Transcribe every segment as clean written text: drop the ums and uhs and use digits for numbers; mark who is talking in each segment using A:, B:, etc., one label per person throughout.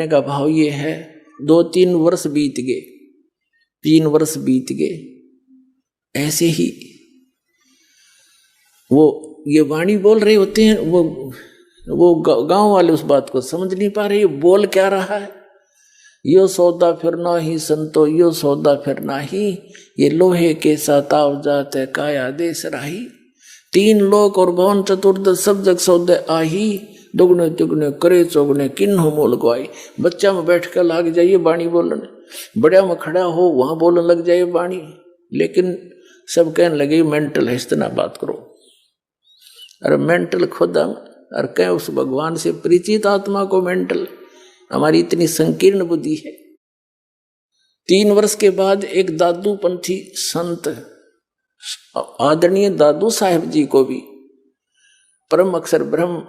A: का भाव ये है, 2-3 वर्ष बीत गए, 3 वर्ष बीत गए, ऐसे ही वो ये वाणी बोल रहे होते हैं, वो गांव वाले उस बात को समझ नहीं पा रहे, बोल क्या रहा है। यो सौदा फिर ना ही संतो, यो सौदा फिर ना ही, ये लोहे के साताव जात है काया देश राही। 3 लोक और भवन चतुर्दश सब जग सौदे आही, दुगने तिगुने करे चौगने किन्हों मोल गवाई। बच्चा में बैठ कर लग जाइए बाणी बोलने, बड़ा में खड़ा हो वहां बोलने लग जाइए बाणी, लेकिन सब कहने लगे मेंटल है, इतना बात करो। अरे मेंटल खुद हम और कहें उस भगवान से परिचित आत्मा को मेंटल, हमारी इतनी संकीर्ण बुद्धि है। 3 वर्ष के बाद एक दादू पंथी संत आदरणीय दादू साहेब जी को भी परम अक्षर ब्रह्म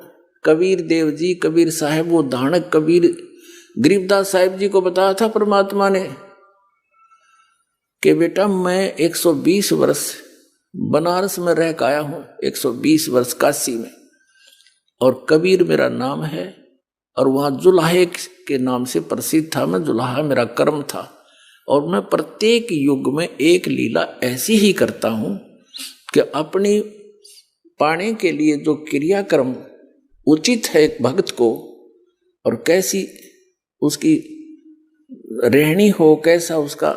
A: कबीर देव जी, कबीर साहेब, वो धानक कबीर गरीबदास साहेब जी को बताया था परमात्मा ने कि बेटा मैं 120 वर्ष बनारस में रह के आया हूं, 120 वर्ष काशी में, और कबीर मेरा नाम है, और वहां जुलाहे के नाम से प्रसिद्ध था। मैं जुलाहा मेरा कर्म था, और मैं प्रत्येक युग में एक लीला ऐसी ही करता हूं कि अपनी पाने के लिए जो क्रियाक्रम उचित है एक भक्त को, और कैसी उसकी रहनी हो, कैसा उसका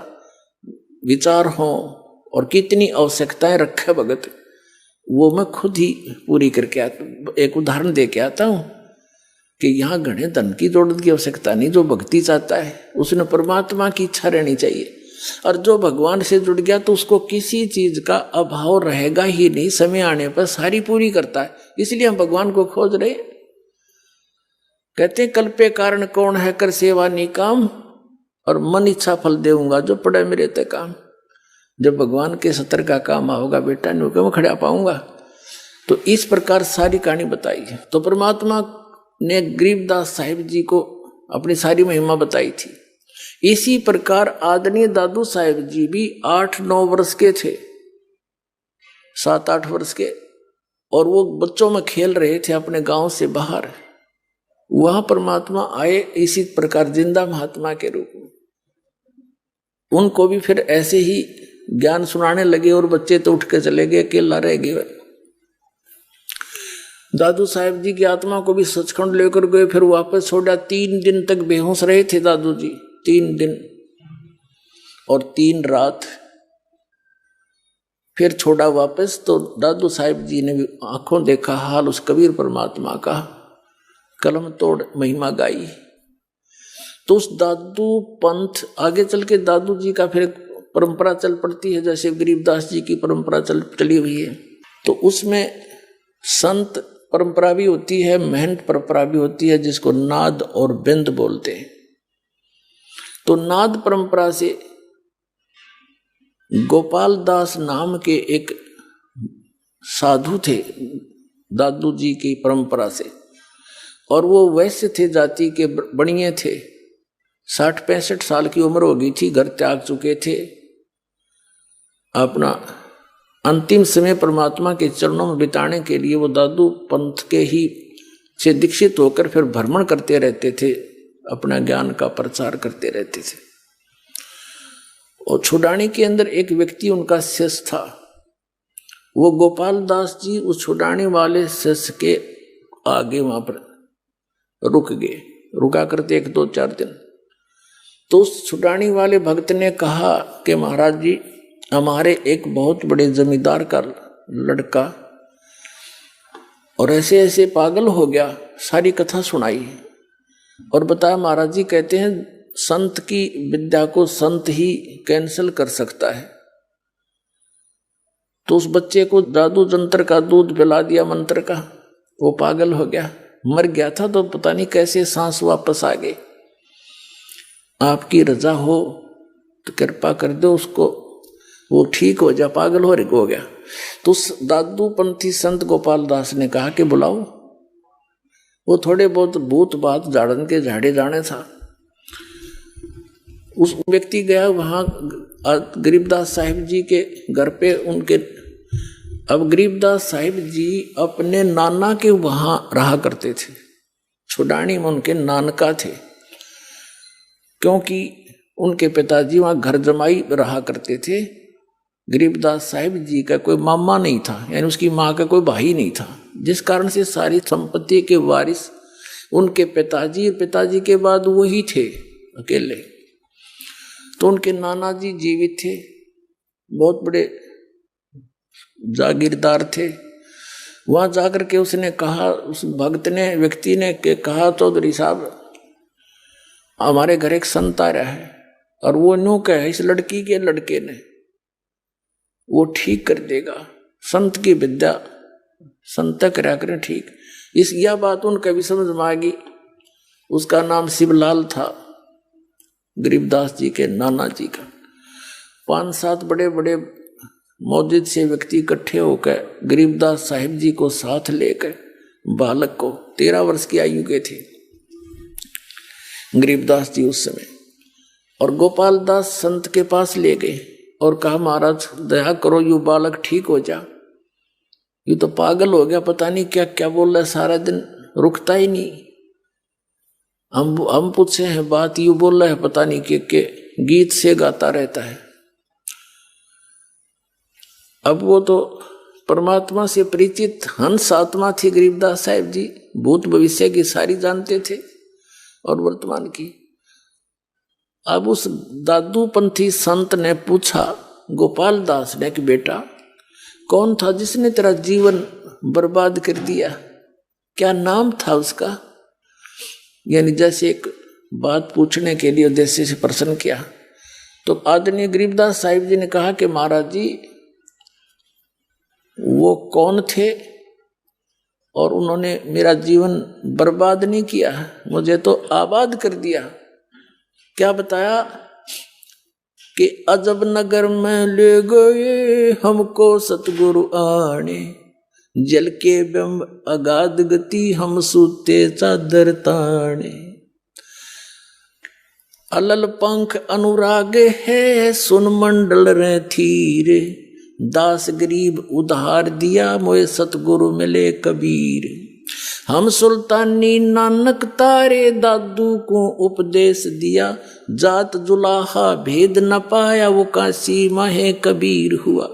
A: विचार हो, और कितनी आवश्यकताएं रखे भगत, वो मैं खुद ही पूरी करके आता। एक उदाहरण दे के आता हूं कि यहाँ घने धन की जरूरत की आवश्यकता नहीं, जो भक्ति चाहता है उसने परमात्मा की इच्छा रहनी चाहिए, और जो भगवान से जुड़ गया तो उसको किसी चीज का अभाव रहेगा ही नहीं, समय आने पर सारी पूरी करता है। इसलिए हम भगवान को खोज रहे। कहते कल्पे कारण कौन है कर सेवा निकाम, और मन इच्छा फल देऊंगा जो पड़े मेरे ते काम। जब भगवान के सतर का काम होगा बेटा, नहीं मैं खड़ा पाऊंगा। तो इस प्रकार सारी कहानी बताई है। तो परमात्मा ने गरीबदास साहिब जी को अपनी सारी महिमा बताई थी। इसी प्रकार आदरणीय दादू साहिब जी भी 8-9 वर्ष के थे, 7-8 वर्ष के, और वो बच्चों में खेल रहे थे अपने गांव से बाहर। वहां परमात्मा आए इसी प्रकार जिंदा महात्मा के रूप में। उनको भी फिर ऐसे ही ज्ञान सुनाने लगे, और बच्चे तो उठ के चले गए, अकेला रह गए। दादू साहेब जी की आत्मा को भी सचखंड लेकर गए, फिर वापस छोड़ा। 3 दिन तक बेहोश रहे थे दादू जी, 3 दिन और 3 रात, फिर छोड़ा वापस। तो दादू साहेब जी ने भी आंखों देखा हाल उस कबीर परमात्मा का, कलम तोड़ महिमा गाई। तो उस दादू पंथ आगे चल के दादू जी का फिर परंपरा चल पड़ती है, जैसे गरीबदास जी की परंपरा चली हुई है। तो उसमें संत परंपरा भी होती है, महंत परंपरा भी होती है, जिसको नाद और बिंद बोलते हैं। तो नाद परंपरा से गोपाल दास नाम के एक साधु थे दादू जी की परंपरा से, और वो वैश्य थे, जाति के बणिये थे। 60-65 साल की उम्र हो गई थी, घर त्याग चुके थे। अपना अंतिम समय परमात्मा के चरणों में बिताने के लिए वो दादू पंथ के ही से दीक्षित होकर फिर भ्रमण करते रहते थे, अपना ज्ञान का प्रचार करते रहते थे। और छुड़ानी के अंदर एक व्यक्ति उनका शिष्य था, वो गोपाल दास जी उस छुड़ानी वाले शिष्य के आगे वहां पर रुक गए, रुका करते 1-2-4 दिन। तो उस छुड़ानी वाले भक्त ने कहा कि महाराज जी, हमारे एक बहुत बड़े जमींदार का लड़का और ऐसे ऐसे पागल हो गया, सारी कथा सुनाई और बताया महाराज जी कहते हैं संत की विद्या को संत ही कैंसिल कर सकता है। तो उस बच्चे को जादू जंत्र का दूध पिला दिया, मंत्र का, वो पागल हो गया, मर गया था। तो पता नहीं कैसे सांस वापस आ गए। आपकी रजा हो तो कृपा कर दो उसको, वो ठीक हो जा, पागल हो गया। तो उस दादू पंथी संत गोपाल दास ने कहा कि बुलाओ। वो थोड़े बहुत भूत बात झाड़न के झाड़े जाने था। उस व्यक्ति गया वहां गरीबदास साहिब जी के घर पे उनके। अब गरीबदास साहिब जी अपने नाना के वहां रहा करते थे, छुड़ानी में उनके नानका थे। क्योंकि उनके पिताजी वहां घर जमाई रहा करते थे। गरीबदास साहिब जी का कोई मामा नहीं था, यानी उसकी माँ का कोई भाई नहीं था, जिस कारण से सारी संपत्ति के वारिस उनके पिताजी के बाद वही थे अकेले। तो उनके नाना जी जीवित थे, बहुत बड़े जागीरदार थे। वहां जाकर के उसने कहा, उस भक्त ने, व्यक्ति ने कहा, चौधरी साहब हमारे घर एक संत आ रहा है और वो न्यू कहे इस लड़की के लड़के ने वो ठीक कर देगा, संत की विद्या संत करा करें ठीक। यह बात उनका भी समझ में आ गई। उसका नाम शिवलाल था, गरीबदास जी के नाना जी का। 5-7 बड़े बड़े मौजूद से व्यक्ति इकट्ठे होकर गरीबदास साहिब जी को साथ लेकर, बालक को 13 वर्ष की आयु के थे गरीबदास जी उस समय, और गोपाल दास संत के पास ले गए और कहा महाराज दया करो, यू बालक ठीक हो जा, यू तो पागल हो गया, पता नहीं क्या क्या बोल रहा है, सारा दिन रुकता ही नहीं। हम पूछे हैं बात, यू बोल रहा है पता नहीं के गीत से गाता रहता है। अब वो तो परमात्मा से परिचित हंस आत्मा थी गरीबदास साहिब जी, भूत भविष्य की सारी जानते थे और वर्तमान की। अब उस दादूपंथी संत ने पूछा गोपाल दास ने कि बेटा कौन था जिसने तेरा जीवन बर्बाद कर दिया, क्या नाम था उसका? यानी जैसे एक बात पूछने के लिए उद्देश्य से प्रश्न किया। तो आदरणीय गरीबदास साहिब जी ने कहा कि महाराज जी वो कौन थे और उन्होंने मेरा जीवन बर्बाद नहीं किया, मुझे तो आबाद कर दिया। क्या बताया कि अजब नगर में ले गए हमको सतगुरु आने, जल के बिंब अगाध गति हम सूते चादर ताने। अलल पंख अनुराग है सुन मंडल रे थीरे, दास गरीब उधार दिया मोए सतगुरु मिले कबीर। हम सुल्तानी नानक तारे दादू को उपदेश दिया, जात जुलाहा भेद न पाया वो काशी माहे कबीर हुआ।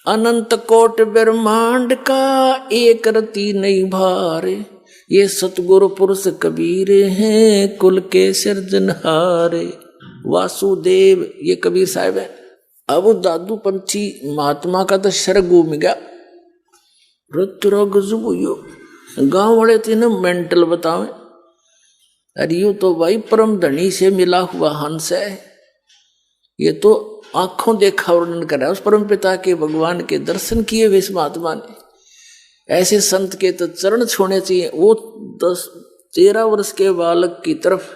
A: अनंत कोट ब्रह्मांड का एक रति नहीं भारे, ये सतगुरु पुरुष कबीर हैं कुल के सिरजनहारे। वासुदेव ये कबीर साहब है। अब दादू पंथी महात्मा का तो शर घूम गया। गांव वाले थे ना मेंटल बतावे, अरे यू तो भाई परम धनी से मिला हुआ हंस है, ये तो आंखों देखा वर्णन कर रहा है उस परम पिता के, भगवान के दर्शन किए हुए इस महात्मा ने। ऐसे संत के तो चरण छोड़ने चाहिए। वो 13 वर्ष के बालक की तरफ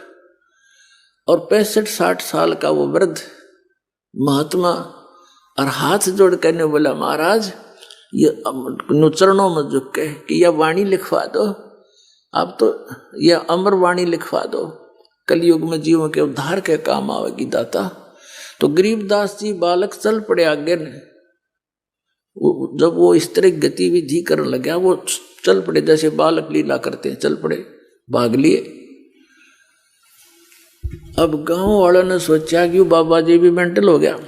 A: और 65-60 साल का वो वृद्ध महात्मा और हाथ जोड़ करने बोला महाराज ये चरणों में झुक के कि यह वाणी लिखवा दो, अब तो यह अमर वाणी लिखवा दो, कलयुग में जीवों के उद्धार के काम आवेगी दाता। तो गरीबदास जी बालक चल पड़े आगे ने। जब वो इस तरह गतिविधि करने लगा वो चल पड़े जैसे बालक लीला करते हैं, चल पड़े, भाग लिए। अब गांव वालों ने सोचा कि बाबा जी भी मेंटल हो गया,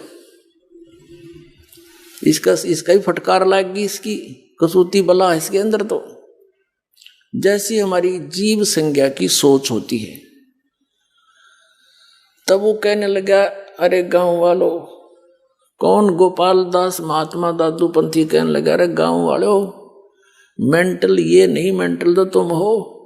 A: इसका ही फटकार लागी, इसकी कसूती बला इसके अंदर। तो जैसी हमारी जीव संज्ञा की सोच होती है, तब वो कहने लगा अरे गांव वालों, कौन गोपाल दास महात्मा दादू पंथी कहने लगा अरे गांव वालों, मेंटल ये नहीं, मेंटल तो तुम हो।